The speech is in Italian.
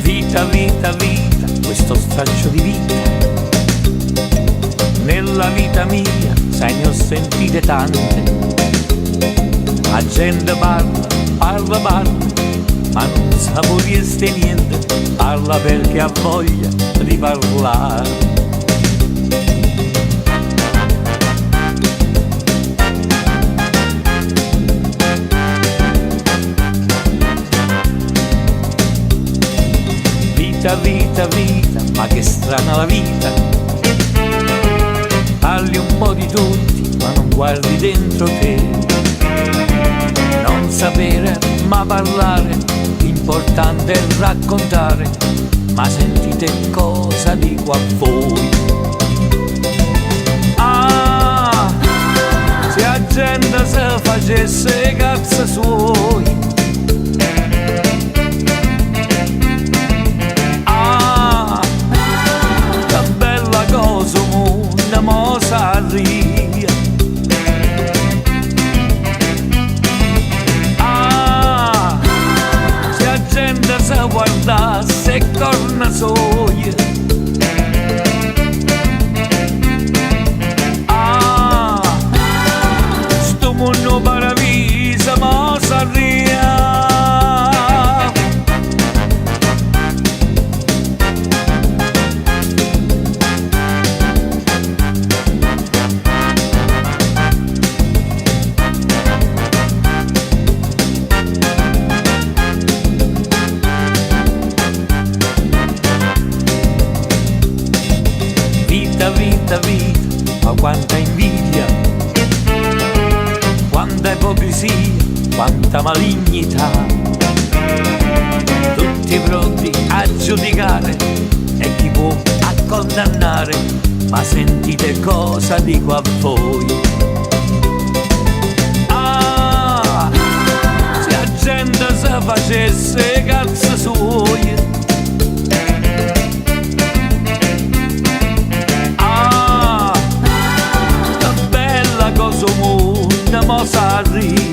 Vita, vita, vita, questo straccio di vita. Nella vita mia, sai, ne ho sentite tante. La gente parla, parla, parla, ma non saporieste niente. Parla perché ha voglia di parlare. Vita, vita, vita, ma che strana la vita. Parli un po' di tutti, ma non guardi dentro te. Non sapere, ma parlare, l'importante è raccontare. Ma sentite cosa dico a voi. Ah, se la gente se facesse i cazzi suoi. Ah, se la gente se guardasse corna soie. Ah, sto mondo paradiso mo s'arria. Vita, vita, vita, ma quanta invidia, quanta ipocrisia, quanta malignità. Tutti pronti a giudicare e chi può a condannare. Ma sentite cosa dico a voi. Ah, se la gente se facesse i cazzi suoi. Mo s'arria.